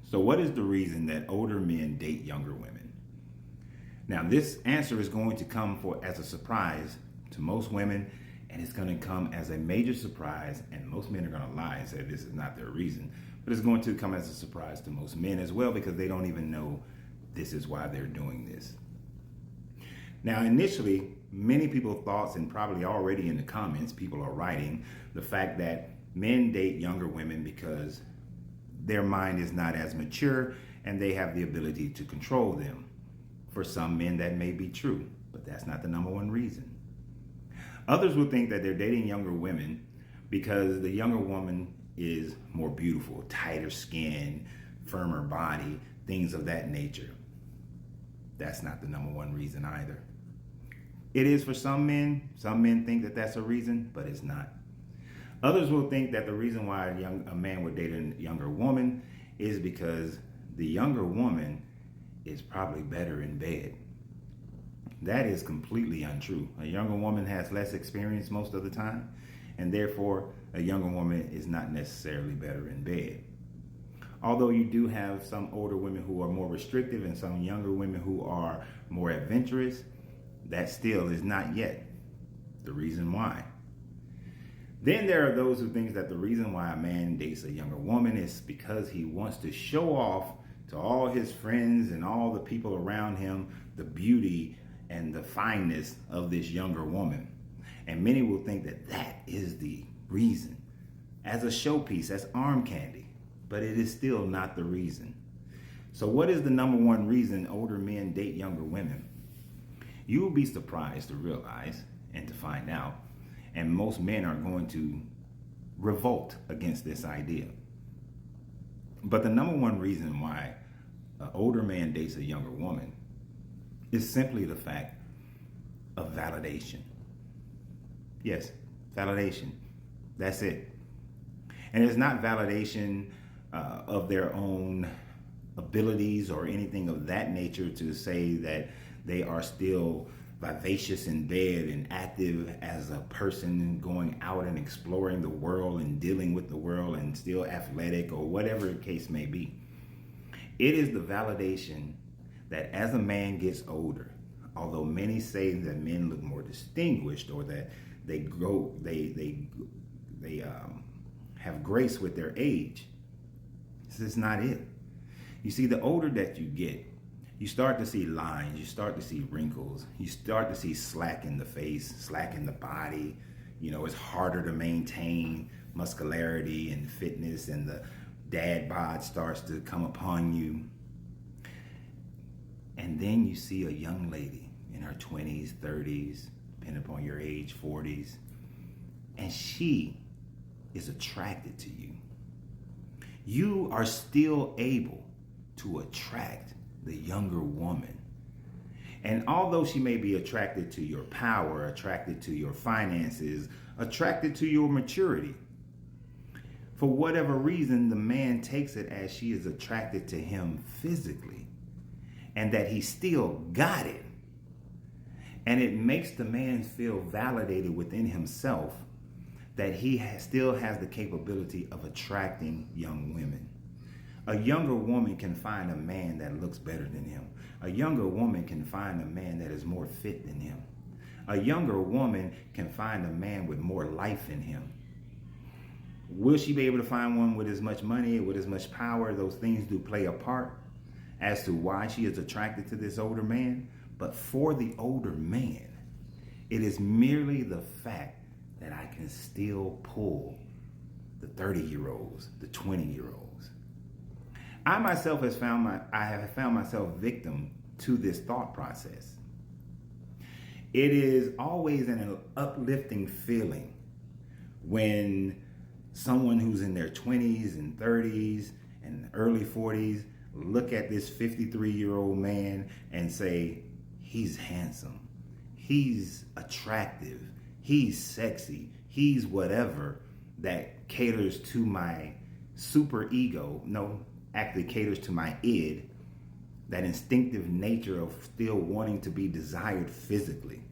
So what is the reason that older men date younger women? Now, this answer is going to come as a surprise to most women, and it's going to come as a major surprise, and most men are going to lie and say this is not their reason, but it's going to come as a surprise to most men as well, because they don't even know this is why they're doing this. Now, initially, many people thought, and probably already in the comments, people are writing the fact that men date younger women because their mind is not as mature and they have the ability to control them. For some men, that may be true, but that's not the number one reason. Others will think that they're dating younger women because the younger woman is more beautiful, tighter skin, firmer body, things of that nature. That's not the number one reason either. It is for some men. Some men think that that's a reason, but it's not. Others will think that the reason why a man would date a younger woman is because the younger woman is probably better in bed. That is completely untrue. A younger woman has less experience most of the time, and therefore a younger woman is not necessarily better in bed. Although you do have some older women who are more restrictive and some younger women who are more adventurous, that still is not yet the reason why. Then there are those who think that the reason why a man dates a younger woman is because he wants to show off to all his friends and all the people around him the beauty and the fineness of this younger woman. And many will think that that is the reason, as a showpiece, as arm candy, but it is still not the reason. So what is the number one reason older men date younger women? You will be surprised to realize and to find out, and most men are going to revolt against this idea. But the number one reason why an older man dates a younger woman is simply the fact of validation. Yes, validation. That's it. And it's not validation of their own abilities or anything of that nature to say that they are still vivacious in bed and active as a person going out and exploring the world and dealing with the world and still athletic or whatever the case may be. It is the validation that as a man gets older, although many say that men look more distinguished or that they have grace with their age, this is not it. You see, the older that you get, you start to see lines, you start to see wrinkles, you start to see slack in the face, slack in the body. You know, it's harder to maintain muscularity and fitness, and the dad bod starts to come upon you. And then you see a young lady in her 20s, 30s, depending upon your age, 40s, and she is attracted to you. You are still able to attract the younger woman. And although she may be attracted to your power, attracted to your finances, attracted to your maturity, for whatever reason, the man takes it as she is attracted to him physically and that he still got it. And it makes the man feel validated within himself that he still has the capability of attracting young women. A younger woman can find a man that looks better than him. A younger woman can find a man that is more fit than him. A younger woman can find a man with more life in him. Will she be able to find one with as much money, with as much power? Those things do play a part as to why she is attracted to this older man. But for the older man, it is merely the fact that I can still pull the 30-year-olds, the 20-year-olds. I myself have found myself victim to this thought process. It is always an uplifting feeling when someone who's in their 20s and 30s and early 40s look at this 53-year-old man and say, he's handsome, he's attractive, he's sexy, he's whatever, that caters to my super ego. No, actually caters to my id, that instinctive nature of still wanting to be desired physically.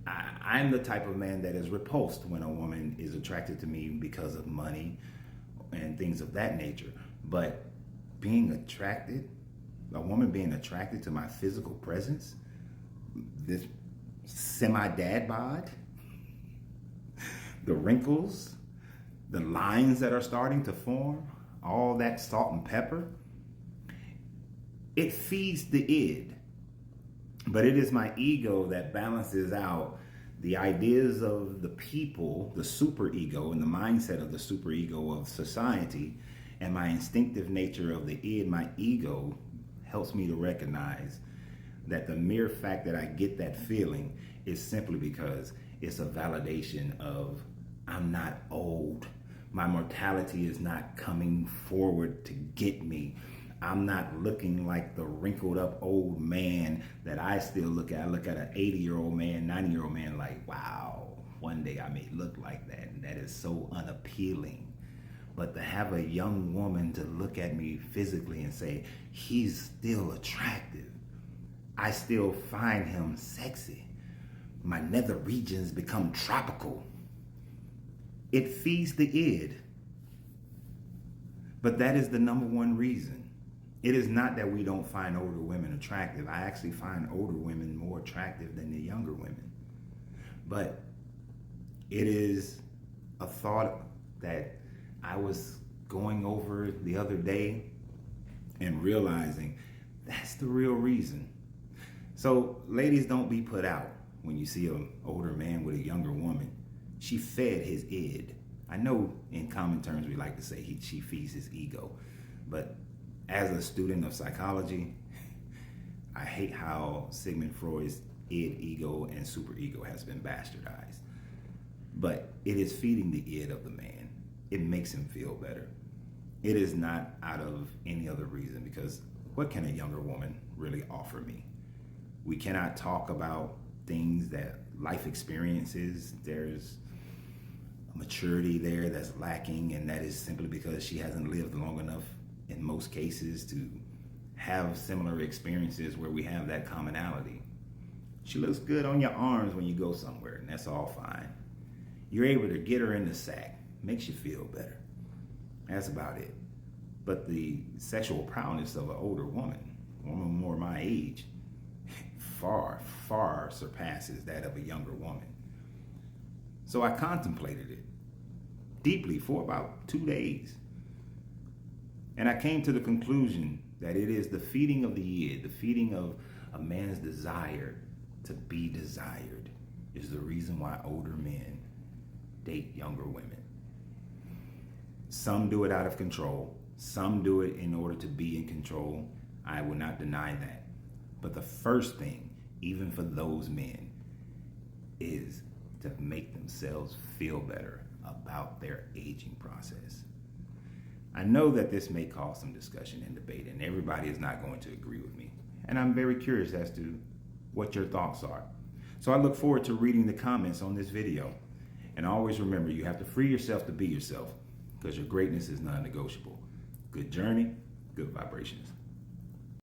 I'm the type of man that is repulsed when a woman is attracted to me because of money and things of that nature. But being attracted, a woman being attracted to my physical presence, this semi-dad bod, the wrinkles, the lines that are starting to form, all that salt and pepper, it feeds the id. But it is my ego that balances out the ideas of the people, the superego, and the mindset of the superego of society, and my instinctive nature of the id. My ego helps me to recognize that the mere fact that I get that feeling is simply because it's a validation of I'm not old. My mortality is not coming forward to get me. I'm not looking like the wrinkled up old man that I still look at. I look at an 80-year-old man, 90-year-old man like, wow, one day I may look like that. And that is so unappealing. But to have a young woman to look at me physically and say, he's still attractive. I still find him sexy. My nether regions become tropical. It feeds the id. But that is the number one reason. It is not that we don't find older women attractive. I actually find older women more attractive than the younger women. But it is a thought that I was going over the other day and realizing that's the real reason. So ladies, don't be put out when you see an older man with a younger woman. She fed his id. I know in common terms we like to say she feeds his ego, but as a student of psychology, I hate how Sigmund Freud's id, ego, and superego has been bastardized. But it is feeding the id of the man. It makes him feel better. It is not out of any other reason, because what can a younger woman really offer me? We cannot talk about things that life experiences. There's a maturity there that's lacking, and that is simply because she hasn't lived long enough in most cases to have similar experiences where we have that commonality. She looks good on your arms when you go somewhere, and that's all fine. You're able to get her in the sack, makes you feel better. That's about it. But the sexual prowess of an older woman more my age, far, far surpasses that of a younger woman. So I contemplated it deeply for about 2 days. And I came to the conclusion that it is the feeding of the id, the feeding of a man's desire to be desired, is the reason why older men date younger women. Some do it out of control. Some do it in order to be in control. I will not deny that. But the first thing, even for those men, is to make themselves feel better about their aging process. I know that this may cause some discussion and debate, and everybody is not going to agree with me. And I'm very curious as to what your thoughts are. So I look forward to reading the comments on this video. And always remember, you have to free yourself to be yourself, because your greatness is non-negotiable. Good journey, good vibrations.